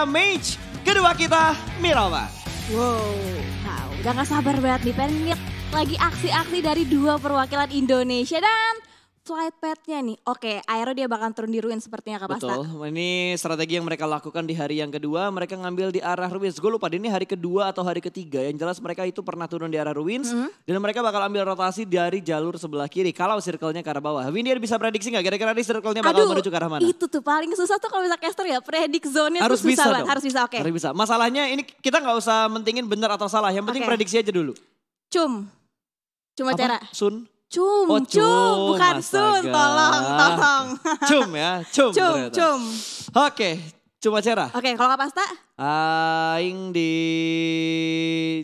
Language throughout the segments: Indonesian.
Mage, kedua kita Mirawan. Wow, udah gak sabar banget nih, pengen lihat lagi aksi-aksi dari dua perwakilan Indonesia dan flight path-nya nih. Oke, Aero dia bakal turun di Ruin sepertinya Kak Pasta. Betul, ini strategi yang mereka lakukan di hari yang kedua. Mereka ngambil di arah Ruins. Gue lupa ini hari kedua atau hari ketiga. Yang jelas mereka itu pernah turun di arah Ruins. Dan mereka bakal ambil rotasi dari jalur sebelah kiri. Kalau circle-nya ke arah bawah. Windy bisa prediksi gak kira-kira di circle-nya bakal menuju ke arah mana? Itu tuh paling susah tuh kalau bisa caster ya. Predik zone-nya harus tuh susah bisa banget. dong. Harus bisa, oke. Harus bisa. Masalahnya ini kita gak usah mentingin benar atau salah. Yang penting prediksi aja dulu. Cuma cara. Sun? Cum, Oh, bukan astaga. Sun, tolong. Cum ya, cum. Oke, cuma cerah. Oke, kalau Kak Pasta? Aing di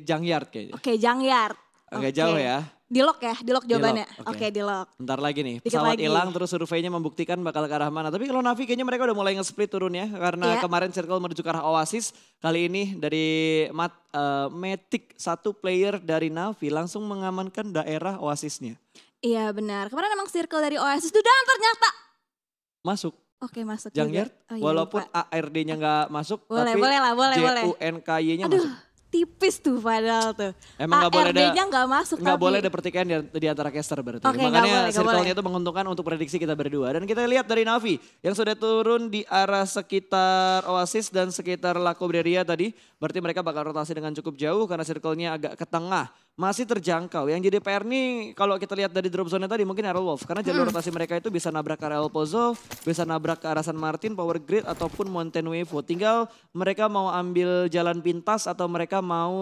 Junkyard kayaknya. Oke, Junkyard. Agak jauh ya. Di lock ya, di lock jawabannya. Di lock, Oke, di lock. Bentar lagi nih, Dikit pesawat lagi. hilang terus surveinya membuktikan bakal ke arah mana. Tapi kalau Navi kayaknya mereka udah mulai nge-split turunnya. Karena kemarin circle menuju ke arah Oasis. Kali ini dari Matic, satu player dari Navi langsung mengamankan daerah Oasisnya. Iya benar, kemarin emang circle dari Oasis itu dan ternyata Masuk. Oke, masuk Junkyard, juga. Oh, iya, walaupun lupa. ARD-nya nggak masuk. Boleh, tapi boleh lah, boleh. JUNKY-nya Aduh, masuk. tipis tuh padahal tuh. Emang nggak boleh ARD-nya nggak masuk nggak tapi. boleh ada pertikaian di antara caster berarti. Oke, Makanya nggak circle-nya boleh. itu menguntungkan untuk prediksi kita berdua. Dan kita lihat dari Navi yang sudah turun di arah sekitar Oasis dan sekitar La Cobreria tadi. Berarti mereka bakal rotasi dengan cukup jauh karena circle-nya agak ke tengah. Masih terjangkau. Yang jadi PR nih kalau kita lihat dari drop zone tadi mungkin Arrow Wolf. Karena jalur rotasi mereka itu bisa nabrak ke arah El Pozo, bisa nabrak ke arah San Martin, Power Grid ataupun Mountain Wave. Tinggal mereka mau ambil jalan pintas atau mereka mau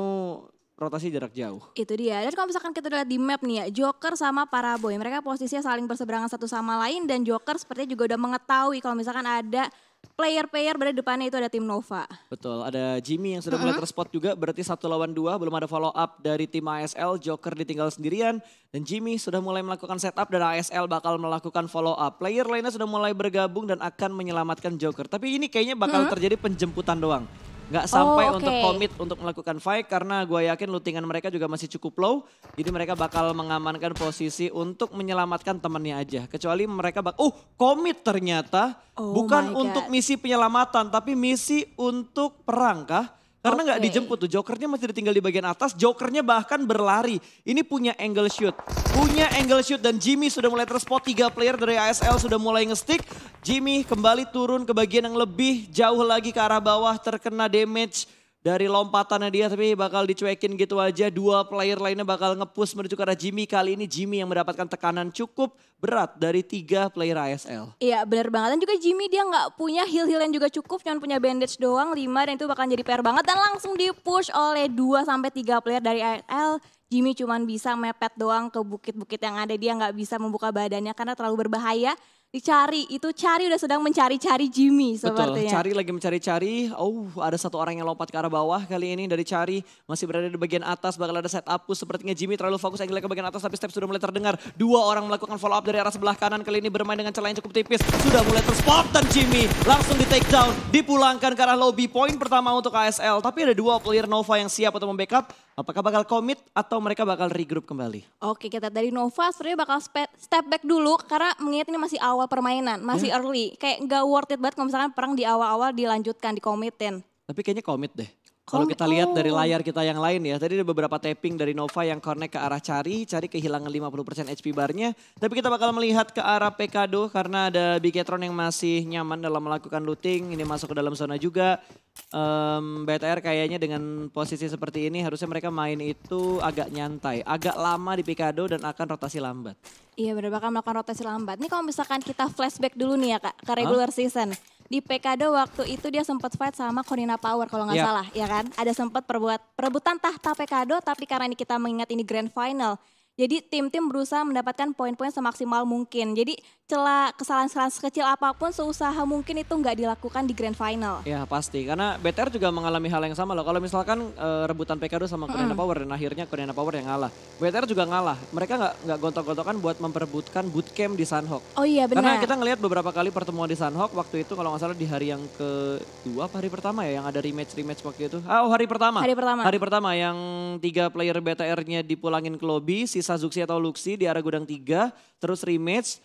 rotasi jarak jauh. Itu dia. Dan kalau misalkan kita lihat di map nih ya, Joker sama Paraboy. Mereka posisinya saling berseberangan satu sama lain dan Joker sepertinya juga udah mengetahui kalau misalkan ada player-player berada di depannya itu ada tim Nova. Betul, ada Jimmy yang sudah mulai terspot juga, berarti 1 lawan 2, belum ada follow up dari tim ASL, Joker ditinggal sendirian, dan Jimmy sudah mulai melakukan setup dan ASL bakal melakukan follow up. Player lainnya sudah mulai bergabung dan akan menyelamatkan Joker, tapi ini kayaknya bakal terjadi penjemputan doang. Nggak sampai untuk komit untuk melakukan fight karena gue yakin lootingan mereka juga masih cukup low. Jadi mereka bakal mengamankan posisi untuk menyelamatkan temannya aja. Kecuali mereka komit ternyata bukan untuk misi penyelamatan tapi misi untuk perang kah? Karena nggak dijemput tuh, Jokernya masih ditinggal di bagian atas, Jokernya bahkan berlari. Ini punya angle shoot. Dan Jimmy sudah mulai terspot, 3 player dari ASL sudah mulai nge-stick. Jimmy kembali turun ke bagian yang lebih jauh lagi ke arah bawah, terkena damage dari lompatannya dia tapi bakal dicuekin gitu aja. 2 player lainnya bakal nge-push menuju ke arah Jimmy. Kali ini Jimmy yang mendapatkan tekanan cukup berat dari 3 player ASL. Iya benar banget. Dan juga Jimmy dia nggak punya heal-heal yang juga cukup. Cuma punya bandage doang 5 dan itu bakal jadi PR banget. Dan langsung di-push oleh 2-3 player dari ASL. Jimmy cuma bisa mepet doang ke bukit-bukit yang ada. Dia nggak bisa membuka badannya karena terlalu berbahaya. Dicari, itu Cari udah sedang mencari-cari Jimmy sepertinya. Betul, Cari lagi mencari-cari. Ada satu orang yang lompat ke arah bawah kali ini dari Cari. Masih berada di bagian atas, bakal ada setup push. Sepertinya Jimmy terlalu fokus angle ke bagian atas tapi step sudah mulai terdengar. 2 orang melakukan follow up dari arah sebelah kanan. Kali ini bermain dengan celah yang cukup tipis. Sudah mulai terspot dan Jimmy langsung di take down. Dipulangkan ke arah lobby. Poin pertama untuk ASL. Tapi ada 2 player Nova yang siap untuk membackup. Apakah bakal commit atau mereka bakal regroup kembali? Oke, kita dari Nova sebenarnya bakal step back dulu karena mengingat ini masih awal permainan, masih early. Kayak nggak worth it banget kalau misalkan perang di awal-awal dilanjutkan, dikomitin. Tapi kayaknya commit deh. Kalau kita lihat dari layar kita yang lain ya, tadi ada beberapa tapping dari Nova yang connect ke arah Cari kehilangan 50% HP barnya. Tapi kita bakal melihat ke arah Pekado karena ada Bigetron yang masih nyaman dalam melakukan looting. Ini masuk ke dalam zona juga. BTR kayaknya dengan posisi seperti ini harusnya mereka main itu agak nyantai. Agak lama di Pekado dan akan rotasi lambat. Iya benar, bakal melakukan rotasi lambat. Nih kalau misalkan kita flashback dulu nih ya Kak, ke regular season. Di Pekado waktu itu dia sempat fight sama Corina Power kalau nggak salah, ya kan? Ada sempat perebutan tahta Pekado, tapi karena ini kita mengingat ini grand final. Jadi tim-tim berusaha mendapatkan poin-poin semaksimal mungkin. Jadi celah kesalahan-kesalahan sekecil apapun seusaha mungkin itu nggak dilakukan di grand final. Ya pasti, karena BTR juga mengalami hal yang sama loh. Kalau misalkan rebutan Pekado sama Koreana Power dan akhirnya Koreana Power yang ngalah. BTR juga ngalah, mereka nggak gontok-gontokan buat memperebutkan bootcamp di Sunhawk. Oh iya benar. Karena kita ngelihat beberapa kali pertemuan di Sunhawk waktu itu kalau nggak salah di hari yang kedua apa hari pertama ya yang ada rematch waktu itu. Hari pertama. Hari pertama yang 3 player BTR-nya dipulangin ke lobby, sisa Zuxi atau Luxi di arah gudang 3, terus rematch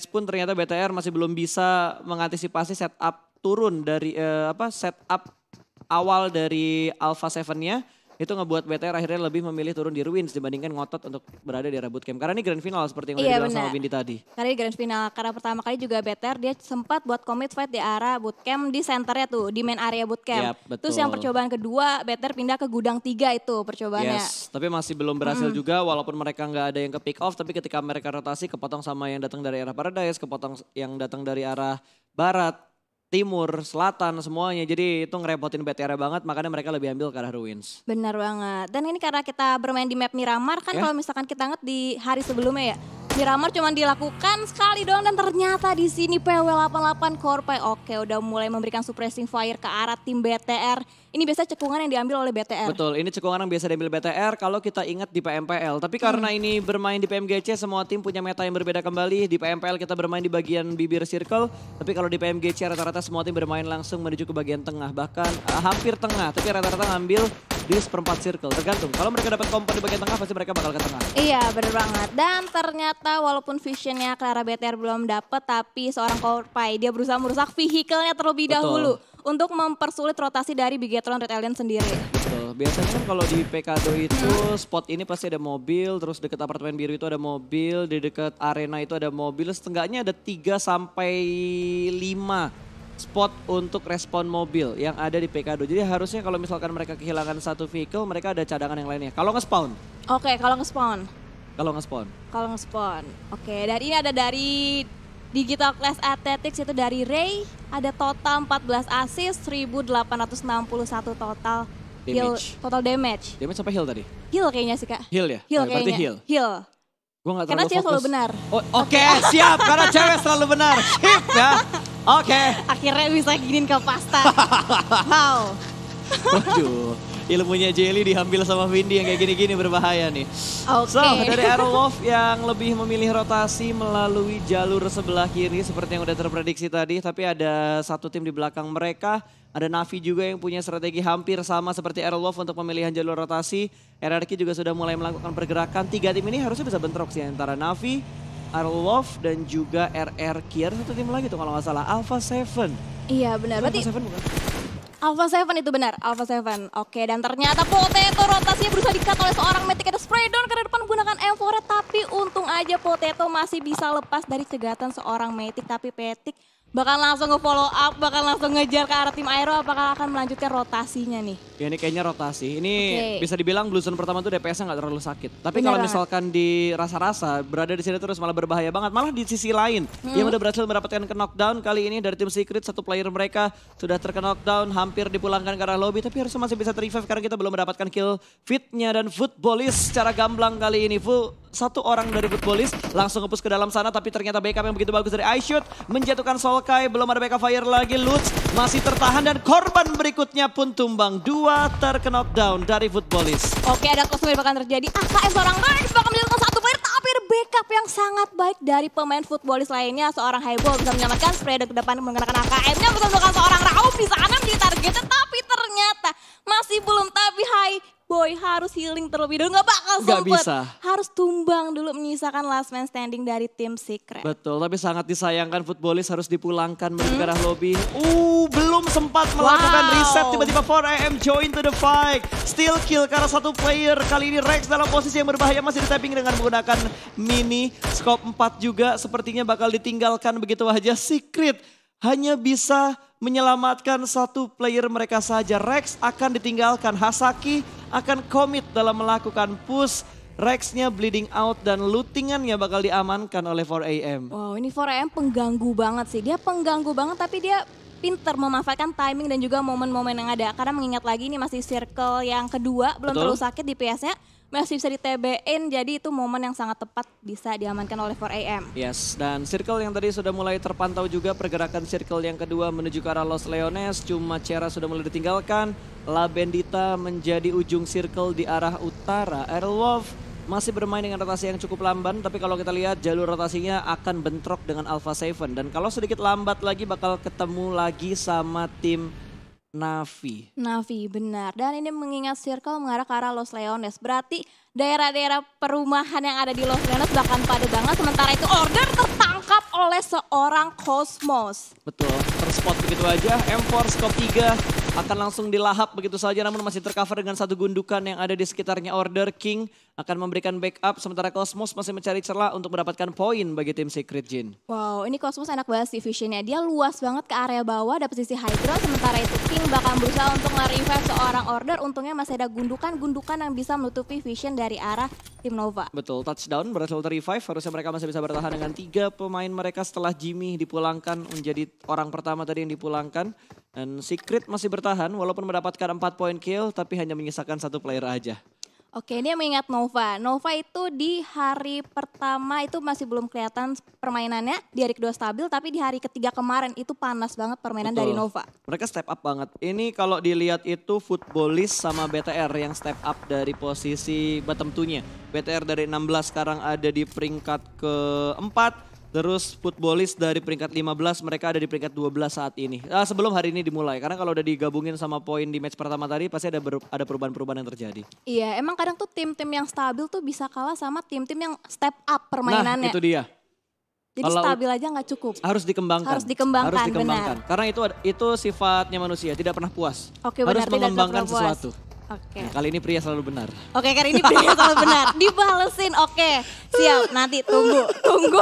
pun ternyata BTR masih belum bisa mengantisipasi setup turun dari setup awal dari Alpha 7-nya itu ngebuat BTR akhirnya lebih memilih turun di Ruins dibandingkan ngotot untuk berada di area bootcamp. Karena ini grand final seperti yang udah dibilang sama Windy tadi. Karena di grand final, karena pertama kali juga BTR dia sempat buat commit fight di area bootcamp di centernya tuh, di main area bootcamp. Yep, terus yang percobaan kedua BTR pindah ke gudang 3 itu percobaannya. Yes, tapi masih belum berhasil juga walaupun mereka nggak ada yang ke pick off. Tapi ketika mereka rotasi kepotong sama yang datang dari arah Paradise, kepotong yang datang dari arah Barat, Timur, Selatan semuanya. Jadi itu ngerepotin BTR banget, makanya mereka lebih ambil ke arah Ruins. Benar banget. Dan ini karena kita bermain di map Miramar kan kalau misalkan kita ingat di hari sebelumnya ya. Miramar cuma dilakukan sekali doang dan ternyata di sini PW88 Korpai oke udah mulai memberikan suppressing fire ke arah tim BTR. Ini biasa cekungan yang diambil oleh BTR. Betul, ini cekungan yang biasa diambil BTR kalau kita ingat di PMPL. Tapi karena ini bermain di PMGC semua tim punya meta yang berbeda kembali. Di PMPL kita bermain di bagian bibir circle. Tapi kalau di PMGC rata-rata semua tim bermain langsung menuju ke bagian tengah. Bahkan hampir tengah, tapi rata-rata ngambil di seperempat circle. Tergantung, kalau mereka dapat kompon di bagian tengah pasti mereka bakal ke tengah. Iya bener banget. Dan ternyata walaupun visionnya ke arah BTR belum dapet, tapi seorang Korpai dia berusaha merusak vehicle-nya terlebih dahulu untuk mempersulit rotasi dari Bigetron Red Alien sendiri. Betul, biasanya kan kalau di Pekado itu spot ini pasti ada mobil, terus dekat apartemen biru itu ada mobil, di dekat arena itu ada mobil, setengahnya ada 3 sampai 5 spot untuk respon mobil yang ada di Pekado. Jadi harusnya kalau misalkan mereka kehilangan satu vehicle, mereka ada cadangan yang lainnya. Kalau nge-spawn. Oke, kalau nge-spawn. Kalau nge-spawn. Kalau nge-spawn. Oke, dan ini ada dari Digital Class Athletics itu dari Ray. Ada total 14 assist, 1861 total Damage. heal, total damage. Damage sampai heal tadi? Heal kayaknya sih kak. Heal ya? Heal Berarti kayaknya. heal. Gua gak Karena terlalu cewek fokus. selalu benar. Oh, Oke, siap. Karena cewek selalu benar. Sip ya. Oke. Akhirnya bisa giniin ke pasta. Wow. Waduh, ilmunya Jelly diambil sama Windy yang kayak gini-gini berbahaya nih. Oke. So, dari Aerowolf yang lebih memilih rotasi melalui jalur sebelah kiri seperti yang udah terprediksi tadi. Tapi ada satu tim di belakang mereka. Ada Navi juga yang punya strategi hampir sama seperti Aerowolf untuk pemilihan jalur rotasi. RRQ juga sudah mulai melakukan pergerakan. 3 tim ini harusnya bisa bentrok sih antara Navi, Aerowolf dan juga RRQ. Ada satu tim lagi tuh kalau nggak salah, Alpha 7. Iya benar. Berarti Alpha 7 bukan? Alpha 7 itu benar, Alpha 7. Oke, dan ternyata Potato rotasinya berusaha di-cut oleh seorang Matic. Ada spray down ke depan menggunakan M4, tapi untung aja Potato masih bisa lepas dari cegatan seorang Matic. Tapi Matic bakal langsung nge-follow up, bakal langsung ngejar ke arah tim Aero, apakah akan melanjutkan rotasinya nih? Ya ini kayaknya rotasi. Ini bisa dibilang Blue Zone pertama tuh DPS-nya nggak terlalu sakit. Tapi Bener kalau banget. misalkan di rasa-rasa berada di sini terus malah berbahaya banget. Malah di sisi lain yang udah berhasil mendapatkan ke knockdown kali ini dari tim Secret, satu player mereka sudah terkena knockdown, hampir dipulangkan ke arah lobby. Tapi harusnya masih bisa ter-revive karena kita belum mendapatkan kill fitnya dan Footballis secara gamblang kali ini. Satu orang dari Footballis langsung nge-push ke dalam sana, tapi ternyata backup yang begitu bagus dari iShoot menjatuhkan Solkai. Belum ada backup fire lagi, Lutz masih tertahan dan korban berikutnya pun tumbang. 2 terkena knockdown dari Footballis. Oke, ada close yang bakal terjadi. AKM seorang Rex bakal menjatuhkan satu player, tapi ada backup yang sangat baik dari pemain Footballis lainnya. Seorang Highball bisa menyelamatkan, spray ke depan menggunakan AKM-nya, bisa menemukan seorang Raub di sana di targetnya, tapi ternyata masih belum. Tapi Boy harus healing terlebih dahulu, nggak bakal Nggak sempet. bisa. Harus tumbang dulu menyisakan last man standing dari tim Secret. Betul, tapi sangat disayangkan Footballis harus dipulangkan menuju ke arah lobby. Belum sempat melakukan reset, tiba-tiba 4AM join to the fight. Still kill karena satu player. Kali ini Rex dalam posisi yang berbahaya, masih di-tapping dengan menggunakan mini. Scope 4 juga sepertinya bakal ditinggalkan begitu aja. Secret hanya bisa menyelamatkan satu player mereka saja. Rex akan ditinggalkan, Hasaki akan komit dalam melakukan push. Rex-nya bleeding out dan lootingannya bakal diamankan oleh 4AM. Wow, ini 4AM pengganggu banget sih. Dia pengganggu banget tapi dia pinter memanfaatkan timing dan juga momen-momen yang ada. Karena mengingat lagi ini masih circle yang kedua, belum terlalu sakit di PS-nya. Masih bisa di-TB-in, jadi itu momen yang sangat tepat bisa diamankan oleh 4AM. Yes, dan circle yang tadi sudah mulai terpantau juga, pergerakan circle yang kedua menuju ke arah Los Leones. Cuma Cera sudah mulai ditinggalkan, La Bendita menjadi ujung circle di arah utara. Aerowolf masih bermain dengan rotasi yang cukup lamban, tapi kalau kita lihat jalur rotasinya akan bentrok dengan Alpha 7. Dan kalau sedikit lambat lagi bakal ketemu lagi sama tim Navi. Navi, benar. Dan ini mengingat circle mengarah ke arah Los Leones. Berarti daerah-daerah perumahan yang ada di Los Leones bahkan padat banget. Sementara itu Order tertangkap oleh seorang Cosmos. Betul, terspot begitu aja. M4 scope 3 akan langsung dilahap begitu saja, namun masih tercover dengan satu gundukan yang ada di sekitarnya Order. King akan memberikan backup, sementara Cosmos masih mencari celah untuk mendapatkan poin bagi tim Secret Jin. Wow, ini Cosmos enak banget sih visionnya. Dia luas banget ke area bawah, dapat sisi high ground. Sementara itu King bakal berusaha untuk nge-revive seorang Order. Untungnya masih ada gundukan-gundukan yang bisa menutupi vision dari arah tim Nova. Betul, touchdown berhasil ter-revive. Harusnya mereka masih bisa bertahan dengan 3 pemain mereka setelah Jimmy dipulangkan menjadi orang pertama tadi yang dipulangkan. Dan Secret masih bertahan walaupun mendapatkan 4 poin kill tapi hanya menyisakan 1 player aja. Oke, ini yang mengingat Nova. Nova itu di hari pertama itu masih belum kelihatan permainannya. Di hari kedua stabil, tapi di hari ketiga kemarin itu panas banget permainan dari Nova. Mereka step up banget. Ini kalau dilihat itu Footballist sama BTR yang step up dari posisi bottom 2-nya. BTR dari 16 sekarang ada di peringkat keempat. Terus Footballist dari peringkat 15, mereka ada di peringkat 12 saat ini. Sebelum hari ini dimulai, karena kalau udah digabungin sama poin di match pertama tadi pasti ada perubahan-perubahan yang terjadi. Iya, emang kadang tuh tim-tim yang stabil tuh bisa kalah sama tim-tim yang step up permainannya. Nah, itu dia. Jadi kalau stabil aja nggak cukup. Harus dikembangkan. Harus dikembangkan, benar. Karena itu sifatnya manusia, tidak pernah puas. Oke, harus benar, mengembangkan sesuatu. Oke. Nah, kali ini pria selalu benar. Oke, kali ini pria selalu benar. Dibalesin, oke. Siap, nanti tunggu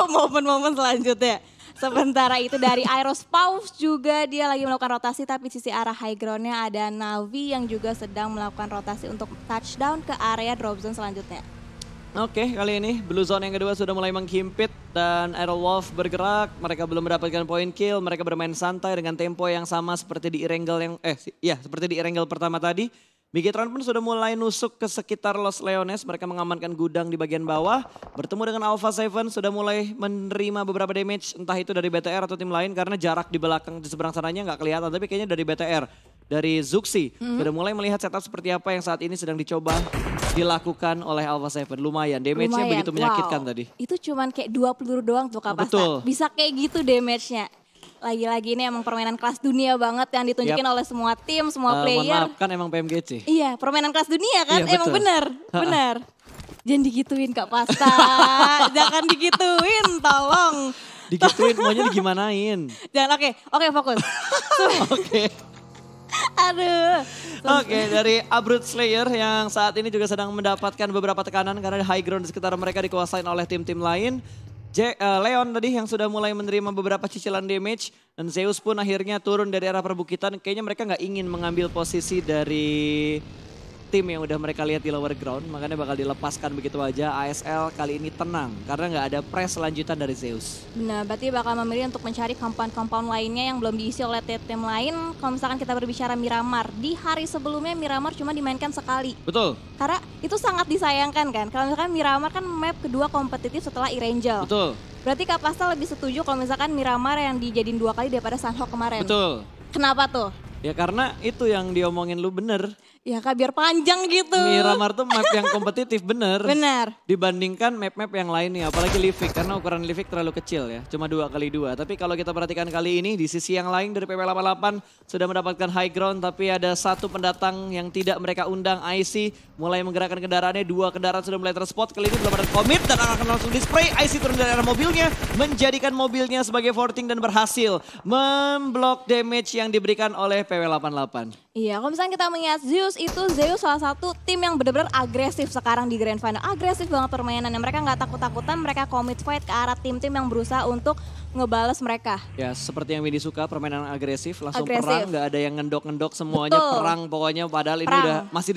momen-momen selanjutnya. Sementara itu dari Aerospace juga dia lagi melakukan rotasi, tapi sisi arah high groundnya ada Navi yang juga sedang melakukan rotasi untuk touchdown ke area drop zone selanjutnya. Oke, kali ini Blue Zone yang kedua sudah mulai menghimpit dan Aerowolf bergerak. Mereka belum mendapatkan poin kill, mereka bermain santai dengan tempo yang sama seperti di Erangel seperti di Erangel pertama tadi. Bigetron pun sudah mulai nusuk ke sekitar Los Leones. Mereka mengamankan gudang di bagian bawah. Bertemu dengan Alpha 7 sudah mulai menerima beberapa damage. Entah itu dari BTR atau tim lain karena jarak di belakang di seberang sananya nggak kelihatan. Tapi kayaknya dari BTR, dari Zuxi. Sudah mulai melihat setup seperti apa yang saat ini sedang dicoba dilakukan oleh Alpha 7. Lumayan, damage-nya begitu menyakitkan tadi. Itu cuman kayak 2 peluru doang tuh Kapasta. Betul. Bisa kayak gitu damage-nya. Lagi-lagi ini emang permainan kelas dunia banget yang ditunjukin oleh semua tim, semua player. Mohon maaf, kan emang PMGC. Iya, permainan kelas dunia kan, iya, emang benar. Jangan digituin Kak Pasta, jangan digituin, tolong. Digituin, maunya digimanain. Jangan, oke fokus. Oke. Aduh. Oke, dari Abrut Slayer yang saat ini juga sedang mendapatkan beberapa tekanan karena high ground di sekitar mereka dikuasain oleh tim-tim lain. Leon tadi yang sudah mulai menerima beberapa cicilan damage dan Zeus pun akhirnya turun dari arah perbukitan. Kayaknya mereka nggak ingin mengambil posisi dari tim yang udah mereka lihat di lower ground, makanya bakal dilepaskan begitu aja. ASL kali ini tenang karena nggak ada press lanjutan dari Zeus. Benar, berarti bakal memilih untuk mencari compound-compound lainnya yang belum diisi oleh tim lain. Kalau misalkan kita berbicara Miramar, di hari sebelumnya Miramar cuma dimainkan sekali. Betul. Karena itu sangat disayangkan kan, kalau misalkan Miramar kan map kedua kompetitif setelah Erangel. Betul. Berarti Kak Pasta lebih setuju kalau misalkan Miramar yang dijadiin 2 kali daripada Sunhawk kemarin. Betul. Kenapa tuh? Ya karena itu yang diomongin lu bener. Ya Kak, biar panjang gitu. Miramar tuh map yang kompetitif bener. Benar. Dibandingkan map-map yang lainnya, apalagi Livik. Karena ukuran Livik terlalu kecil ya, cuma 2x2. Tapi kalau kita perhatikan kali ini di sisi yang lain dari PP88 sudah mendapatkan high ground. Tapi ada satu pendatang yang tidak mereka undang, IC. Mulai menggerakkan kendaraannya, 2 kendaraan sudah mulai terspot. Kali ini belum ada commit dan akan langsung display. IC turun dari arah mobilnya, menjadikan mobilnya sebagai forting dan berhasil memblok damage yang diberikan oleh PW88. Iya, kalau misalnya kita melihat Zeus salah satu tim yang benar-benar agresif sekarang di Grand Final. Agresif banget permainannya, mereka nggak takut-takutan, mereka commit fight ke arah tim-tim yang berusaha untuk ngebales mereka. Ya, seperti yang Windy suka, permainan agresif, langsung perang, nggak ada yang ngendok-ngendok, semuanya perang pokoknya. Padahal ini udah masih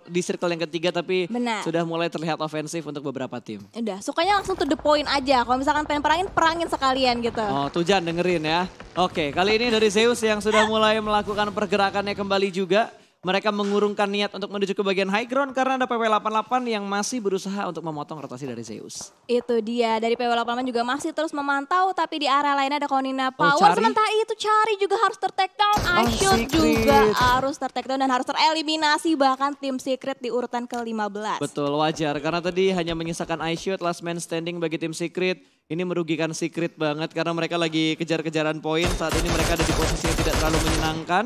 di circle yang ketiga, tapi sudah mulai terlihat ofensif untuk beberapa tim. Udah, sukanya langsung to the point aja. Kalau misalkan pengen perangin sekalian gitu. Oh, Tujan dengerin ya. Oke, kali ini dari Zeus yang sudah mulai melakukan pergerakannya kembali juga. Mereka mengurungkan niat untuk menuju ke bagian high ground karena ada PW88 yang masih berusaha untuk memotong rotasi dari Zeus. Itu dia, dari PW88 juga masih terus memantau, tapi di area lain ada Konina Power. Sementara itu Cari juga harus ter-take down, iShoot juga harus ter-take down dan harus tereliminasi bahkan tim Secret di urutan ke-15. Betul, wajar karena tadi hanya menyisakan iShoot, last man standing bagi tim Secret. Ini merugikan Secret banget karena mereka lagi kejar-kejaran poin. Saat ini mereka ada di posisi yang tidak terlalu menyenangkan.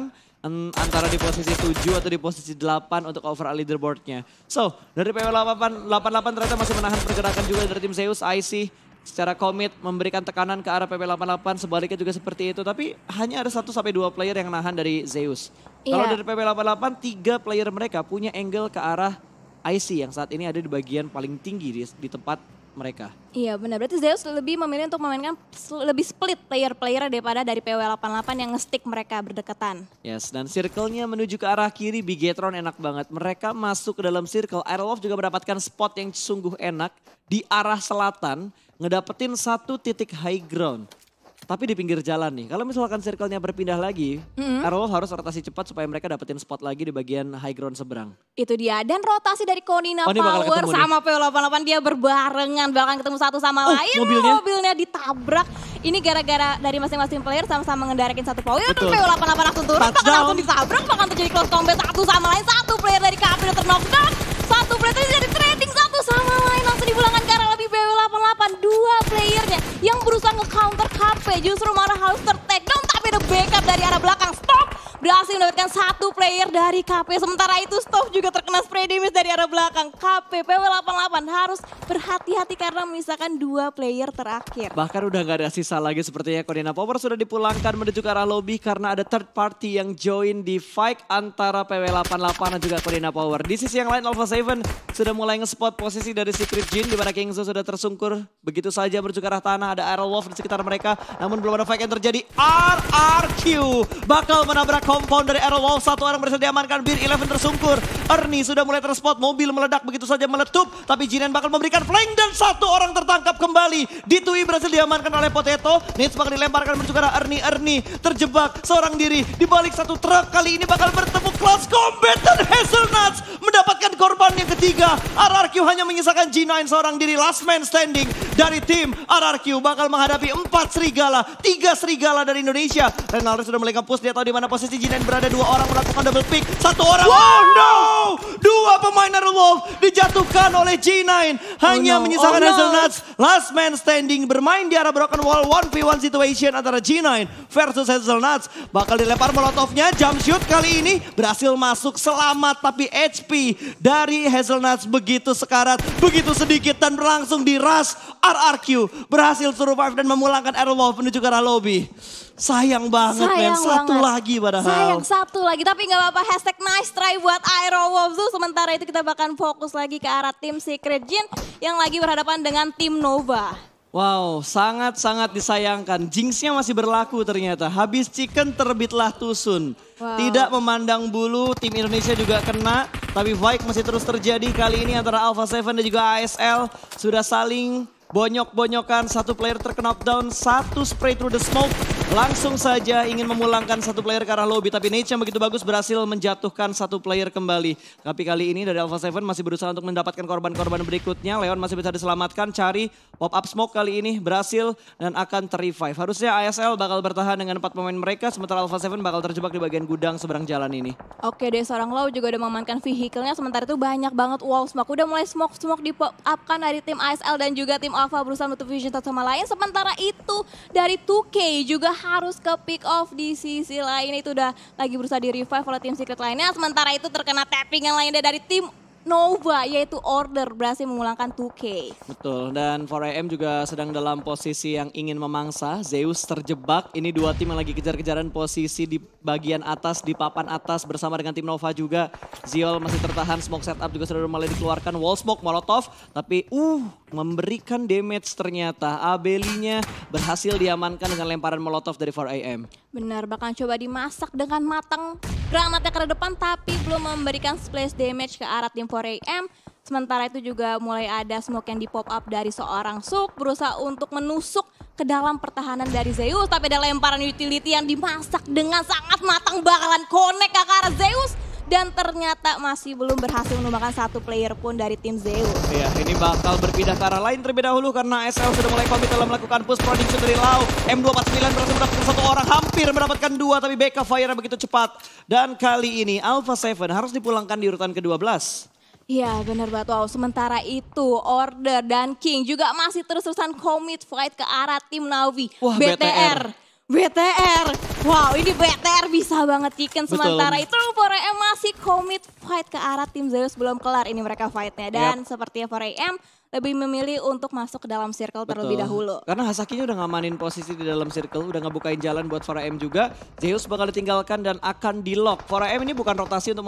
Antara di posisi 7 atau di posisi 8 untuk overall leaderboardnya. So, dari PW88 ternyata masih menahan pergerakan juga dari tim Zeus. IC secara komit memberikan tekanan ke arah PW88, sebaliknya juga seperti itu. Tapi hanya ada 1-2 player yang nahan dari Zeus. Kalau Iya. dari PW88, 3 player mereka punya angle ke arah IC yang saat ini ada di bagian paling tinggi di tempat mereka. Iya benar, berarti Zeus lebih memilih untuk memainkan lebih split player-player daripada dari PW88 yang nge-stick mereka berdekatan. Yes, dan circle-nya menuju ke arah kiri, Bigetron enak banget. Mereka masuk ke dalam circle, Aerolov juga mendapatkan spot yang sungguh enak di arah selatan, ngedapetin 1 titik high ground. Tapi di pinggir jalan nih, kalau misalkan circle-nya berpindah lagi, Aerolov harus rotasi cepat supaya mereka dapetin spot lagi di bagian high ground seberang. Itu dia, dan rotasi dari Konina Oh, ini bakal Power ketemu nih. sama PW88 dia berbarengan, bahkan ketemu satu sama lain, mobilnya ditabrak. Ini gara-gara dari masing-masing player sama-sama ngendarakin satu power, dan Betul. PW88 langsung turun, bahkan Touchdown. langsung ditabrak, bahkan terjadi close combat satu sama lain, satu player dari KP udah terknockdown, satu player tadi jadi trading satu sama lain, langsung dipulangkan ke arah lebih PW88, 2 playernya yang berusaha nge-counter KP, justru malah harus ter-takedown, tapi ada backup dari arah belakang, stop! Berhasil mendapatkan 1 player dari KP. Sementara itu Stop juga terkena spray damage dari arah belakang. KP PW88 harus berhati-hati karena menyisakan 2 player terakhir. Bahkan udah gak ada sisa lagi sepertinya. Konina Power sudah dipulangkan menuju ke arah lobby karena ada third party yang join di fight antara PW88 dan juga Konina Power. Di sisi yang lain Alpha 7 sudah mulai nge-spot posisi dari Secret Jin di mana Kingzo sudah tersungkur begitu saja menuju ke arah tanah. Ada Aerolov di sekitar mereka namun belum ada fight yang terjadi. RRQ bakal menabrak compound dari Aerolov. 1 orang berhasil diamankan, Beer 11 tersungkur. Ernie sudah mulai terspot, mobil meledak begitu saja meletup. Tapi Jinan bakal memberikan flank dan 1 orang tertangkap kembali. Ditui berhasil diamankan oleh Potato. Nits bakal dilemparkan menuju ke arah Ernie. Ernie terjebak seorang diri di balik 1 truk. Kali ini bakal bertemu close combat dan Hazelnuts mendapatkan korban yang ketiga. RRQ hanya menyisakan G9 seorang diri, last man standing dari tim RRQ bakal menghadapi 4 serigala, 3 serigala dari Indonesia. Renaldo sudah mulai nge-push, dia tahu di mana posisi G9 berada. 2 orang melakukan double pick, 1 orang. Oh no! 2 pemain Aerolov dijatuhkan oleh G9. Hanya menyisakan Hazelnuts, last man standing, bermain di arah broken wall 1v1 situation antara G9 versus Hazelnuts. Bakal dilempar molotovnya, jump shoot kali ini berhasil masuk selamat. Tapi HP dari Hazelnuts begitu sekarat, begitu sedikit dan berlangsung di rush. RRQ berhasil survive dan memulangkan Aerolov menuju ke arah lobby. Sayang banget men, 1 lagi padahal. Sayang 1 lagi, tapi gak apa-apa, hashtag nice try buat Aerowolves. Sementara itu kita bahkan fokus lagi ke arah tim Secret Jin yang lagi berhadapan dengan tim Nova. Wow, sangat-sangat disayangkan. Jinx-nya masih berlaku ternyata. Habis chicken terbitlah tusun. Wow. Tidak memandang bulu, tim Indonesia juga kena. Tapi fight masih terus terjadi kali ini antara Alpha 7 dan juga ASL. Sudah saling bonyok-bonyokan, 1 player terkena knockdown, 1 spray through the smoke. Langsung saja ingin memulangkan 1 player ke arah lobby. Tapi Nate yang begitu bagus berhasil menjatuhkan 1 player kembali. Tapi kali ini dari Alpha 7 masih berusaha untuk mendapatkan korban-korban berikutnya. Leon masih bisa diselamatkan, cari pop up smoke kali ini berhasil dan akan ter-revive. Harusnya ASL bakal bertahan dengan 4 pemain mereka. Sementara Alpha 7 bakal terjebak di bagian gudang seberang jalan ini. Oke deh, seorang Lau juga udah mengamankan vehicle-nya. Sementara itu banyak banget wall smoke. Udah mulai smoke di pop up kan dari tim ASL dan juga tim Alpha berusaha menutup vision satu sama lain. Sementara itu dari 2K juga harus ke pick off di sisi lain. Itu udah lagi berusaha di revive oleh tim Secret lainnya. Sementara itu terkena tapping yang lainnya dari tim Nova, yaitu Order berhasil memulangkan 2K. Betul, dan 4AM juga sedang dalam posisi yang ingin memangsa. Zeus terjebak, ini 2 tim yang lagi kejar-kejaran posisi di bagian atas, di papan atas bersama dengan tim Nova juga. Ziol masih tertahan, smoke setup juga sudah mulai dikeluarkan. Wall smoke, molotov, tapi memberikan damage ternyata. Abelinya berhasil diamankan dengan lemparan molotov dari 4AM. Benar, bahkan coba dimasak dengan matang granatnya ke depan tapi belum memberikan splash damage ke arah tim 4AM. Sementara itu juga mulai ada smoke yang di pop up dari seorang Suk berusaha untuk menusuk ke dalam pertahanan dari Zeus. Tapi ada lemparan utility yang dimasak dengan sangat matang bakalan connect ke arah Zeus. Dan ternyata masih belum berhasil menumbangkan 1 player pun dari tim Zeus. Ya, ini bakal berpindah ke arah lain terlebih dahulu karena ASL sudah mulai komit dalam melakukan push prediction dari Lau. M249 berhasil mendapatkan 1 orang, hampir mendapatkan 2 tapi backup fire begitu cepat. Dan kali ini Alpha 7 harus dipulangkan di urutan ke-12. Iya benar banget, wow. Sementara itu Order dan King juga masih terus-terusan commit fight ke arah tim Navi. Wah, BTR. Wow, ini BTR bisa banget chicken. Sementara itu 4AM masih commit fight ke arah tim Zeus belum kelar ini mereka fightnya. Dan sepertinya 4AM lebih memilih untuk masuk ke dalam circle terlebih dahulu. Karena Hasakinya udah ngamanin posisi di dalam circle, udah ngebukain jalan buat 4AM juga. Zeus bakal ditinggalkan dan akan di-lock. 4AM ini bukan rotasi untuk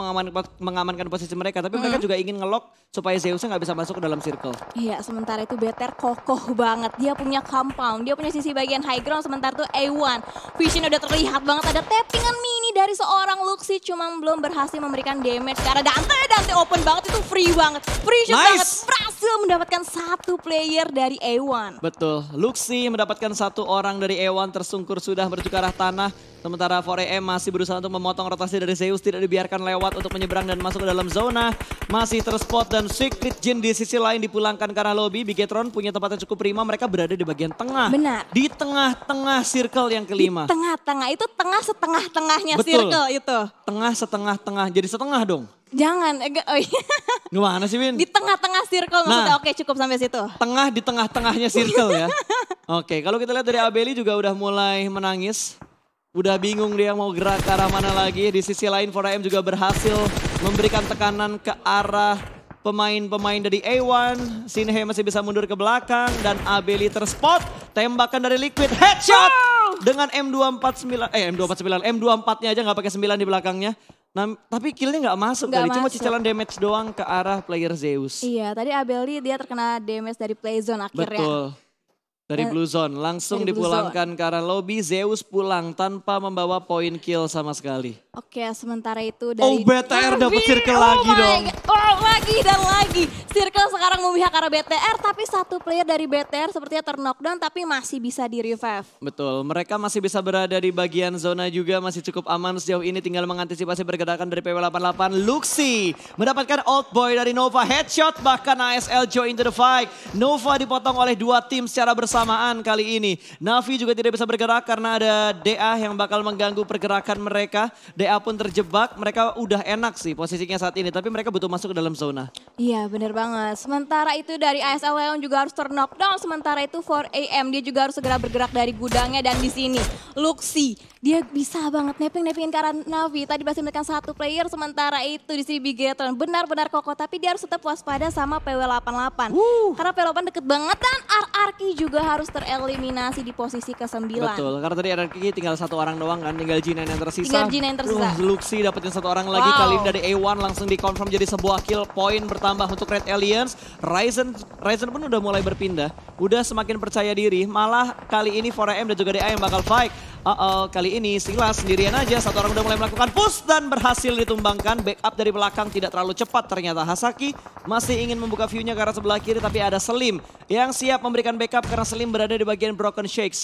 mengamankan posisi mereka, tapi mereka juga ingin nge-lock supaya Zeusnya nggak bisa masuk ke dalam circle. Iya, sementara itu BTR kokoh banget. Dia punya compound, dia punya sisi bagian high ground, sementara itu A1. Vision udah terlihat banget, ada tappingan mini dari seorang Luxy, cuma belum berhasil memberikan damage. Karena Dante open banget, itu free banget. Free shot banget, berhasil mendapatkan satu player dari A1. Betul, Luxy mendapatkan satu orang dari A1, tersungkur sudah menuju ke arah tanah. Sementara 4AM masih berusaha untuk memotong rotasi dari Zeus, tidak dibiarkan lewat untuk menyeberang dan masuk ke dalam zona. Masih terspot dan Secret Jin di sisi lain dipulangkan ke arah lobby. Bigetron punya tempat yang cukup prima, mereka berada di bagian tengah. Benar. Di tengah-tengah circle yang kelima. Di tengah-tengah, itu tengah setengah-tengahnya circle itu. Tengah setengah-tengah, jadi setengah dong. Jangan, oh iya. Gimana sih Win? Di tengah-tengah circle maksudnya, oke cukup sampai situ. Tengah di tengah-tengahnya circle ya. Oke, kalau kita lihat dari Abeli juga udah mulai menangis. Udah bingung dia mau gerak ke arah mana lagi. Di sisi lain 4AM juga berhasil memberikan tekanan ke arah pemain-pemain dari A1. Sinhe masih bisa mundur ke belakang dan Abeli terspot. Tembakan dari Liquid, headshot dengan M249, M24-nya aja nggak pakai 9 di belakangnya. Nah, tapi killnya nggak masuk tadi, cuma cicilan damage doang ke arah player Zeus. Iya, tadi Abeli dia terkena damage dari playzone akhirnya. Betul. Dari Blue Zone, langsung dipulangkan ke arah lobby. Zeus pulang tanpa membawa poin kill sama sekali. Oke, sementara itu dari BTR dapat circle lagi dong. Lagi dan lagi. Circle sekarang memihak ke arah BTR, tapi satu player dari BTR sepertinya ter-knockdown tapi masih bisa di-revive. Betul, mereka masih bisa berada di bagian zona juga, masih cukup aman sejauh ini, tinggal mengantisipasi pergerakan dari PW88. Luxy mendapatkan old boy dari Nova, headshot, bahkan ASL join into the fight. Nova dipotong oleh dua tim secara bersamaan kali ini. Navi juga tidak bisa bergerak karena ada DA yang bakal mengganggu pergerakan mereka. DA pun terjebak, mereka udah enak sih posisinya saat ini, tapi mereka butuh masuk ke dalam zona. Iya bener banget, sementara itu dari ASL Leon juga harus ter-knockdown, sementara itu 4AM dia juga harus segera bergerak dari gudangnya. Dan di sini Luxy, dia bisa banget neping-nepingin ke arah Navi, tadi masih memberikan satu player, sementara itu di sini Bigetron benar-benar kokoh, tapi dia harus tetap waspada sama PW88. Karena PW88 deket banget dan RRQ juga harus tereliminasi di posisi ke-9. Betul, karena tadi RRQ tinggal satu orang doang kan, tinggal G9 yang tersisa. Tinggal G9 yang tersisa. Luxy dapetin satu orang lagi, kali ini dari A1 langsung dikonfirm jadi sebuah kill, poin bertambah untuk Red Aliens. Ryzen pun udah mulai berpindah, udah semakin percaya diri, malah kali ini 4AM dan juga DA yang bakal fight. Kali ini Silas sendirian aja, satu orang udah mulai melakukan push dan berhasil ditumbangkan. Backup dari belakang tidak terlalu cepat ternyata. Hasaki masih ingin membuka view-nya ke arah sebelah kiri, tapi ada Slim yang siap memberikan backup karena Slim berada di bagian Broken Shake.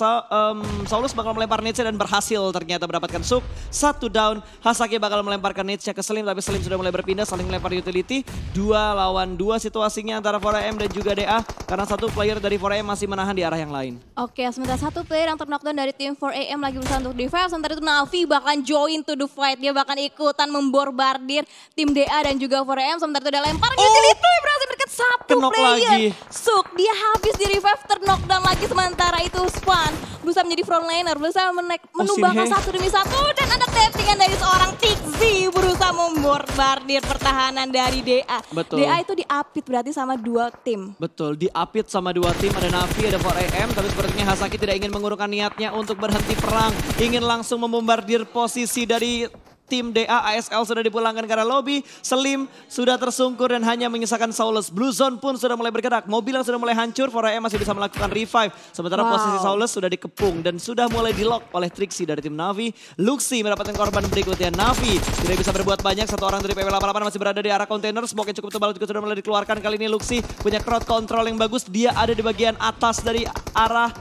Saulus bakal melempar nade dan berhasil ternyata mendapatkan Suk. Satu down, Hasaki bakal melemparkan nade-nya ke Slim, tapi Slim sudah mulai berpindah, saling melempar utility. 2 lawan 2 situasinya antara 4AM dan juga DA, karena satu player dari 4AM masih menahan di arah yang lain. Oke, sementara satu player yang ter-knockdown dari tim 4AM lagi berusaha untuk revive, sementara itu Navi bahkan join to the fight. Dia bahkan ikutan memborbardir tim DA dan juga 4AM, sementara itu ada lempar utility, berhasil berikan satu player. Lagi. Suk, dia habis di revive, ter-knockdown lagi, sementara itu Span berusaha menjadi frontliner, berusaha menumbangkan satu demi satu, dan ada tappingan dari seorang Tixi berusaha memborbardir pertahanan dari DA. Betul. DA itu diapit berarti sama dua tim. Betul, diapit sama dua tim, ada Navi, ada 4AM, tapi sepertinya Hasaki tidak ingin mengurungkan niatnya untuk berhenti perang, ingin langsung membombardir posisi dari tim DA. ASL sudah dipulangkan ke arah lobby, Slim sudah tersungkur dan hanya menyisakan Saulus. Blue Zone pun sudah mulai bergerak, mobil yang sudah mulai hancur, 4AM masih bisa melakukan revive. Sementara posisi Saulus sudah dikepung dan sudah mulai di-lock oleh Trixie dari tim Navi. Luxy mendapatkan korban berikutnya. Navi tidak bisa berbuat banyak, satu orang dari PW88 masih berada di arah kontainer, smoke yang cukup tebal juga sudah mulai dikeluarkan. Kali ini Luxy punya crowd control yang bagus, dia ada di bagian atas dari arah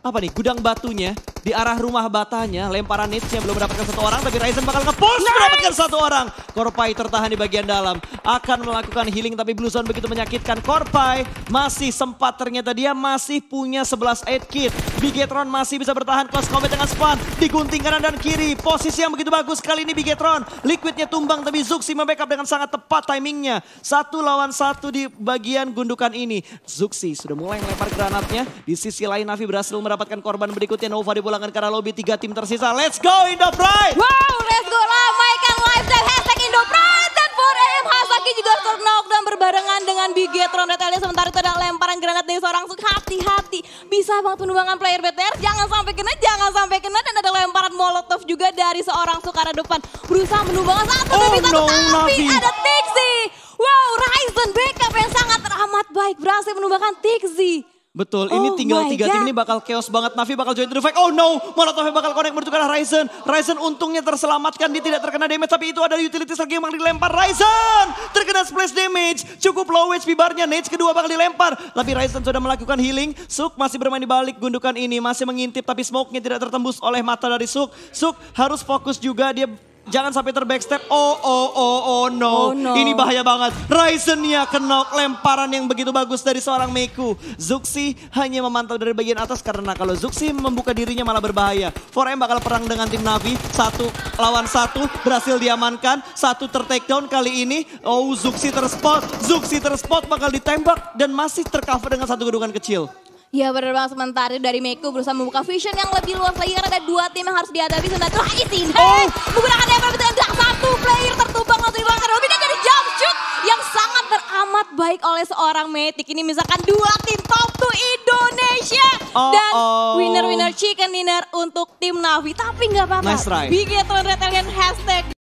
gudang batunya, di arah rumah batanya. Lemparan nades-nya belum mendapatkan satu orang, tapi Ryzen bakal nge-push mendapatkan satu orang. Korpai tertahan di bagian dalam, akan melakukan healing, tapi Blue Zone begitu menyakitkan. Korpai masih sempat, ternyata dia masih punya 11 aid kit. Bigetron masih bisa bertahan, close combat dengan Span, digunting kanan dan kiri, posisi yang begitu bagus kali ini Bigetron. Liquidnya tumbang, tapi Zuxi membackup dengan sangat tepat timingnya. 1 lawan 1 di bagian gundukan ini. Zuxi sudah mulai melempar granatnya, di sisi lain Navi berhasil mendapatkan korban berikutnya. Nova dipulangkan ke arah lobby, 3 tim tersisa. Let's go Indo Pride! Wow, let's go, ramaikan live dan hashtag Indo Pride. Dan 4AM Hasaki juga ter-knockdown berbarengan dengan dengan Bigetron Red Alien. Sementara itu ada lemparan granat dari seorang Suk. Hati-hati, bisa banget penumbangan player BTR. Jangan sampai kena, jangan sampai kena. Dan ada lemparan molotov juga dari seorang Suk arah depan. Berusaha menumbangkan satu demi satu, tapi ada Tixi. Wow, Ryzen backup yang sangat teramat baik berhasil menumbangkan Tixi. Betul, ini tinggal 3 tim ini bakal chaos banget. Navi bakal join to the fight. Oh no, Molotovnya bakal connect menuju ke arah Ryzen. Ryzen untungnya terselamatkan, dia tidak terkena damage. Tapi itu ada utilities lagi yang bakal dilempar. Ryzen terkena splash damage. Cukup low HP barnya, Nage kedua bakal dilempar. Tapi Ryzen sudah melakukan healing. Suk masih bermain di balik gundukan ini. Masih mengintip tapi smoke-nya tidak tertembus oleh mata dari Suk. Suk harus fokus juga, dia jangan sampai terbackstep. Oh no. Ini bahaya banget. Ryzen-nya kena lemparan yang begitu bagus dari seorang Meku. Zuxi hanya memantau dari bagian atas karena kalau Zuxi membuka dirinya malah berbahaya. 4M bakal perang dengan tim Navi. 1 lawan 1 berhasil diamankan. 1 ter-takedown kali ini. Oh, Zuxi terspot. Zuxi terspot bakal ditembak dan masih tercover dengan satu gedungan kecil. Ya benar banget, sementara dari Meku berusaha membuka vision yang lebih luas lagi karena ada 2 tim yang harus dihadapi. Sementara Ryzen menggunakan level betul yang 1 player tertumbang langsung dibakar. Lebih dari jump shoot yang sangat teramat baik oleh seorang Matic. Ini misalkan 2 tim top 2 Indonesia. Dan winner chicken dinner untuk tim Navi. Tapi nggak apa-apa. Nice try. Bigetron Red Alien hashtag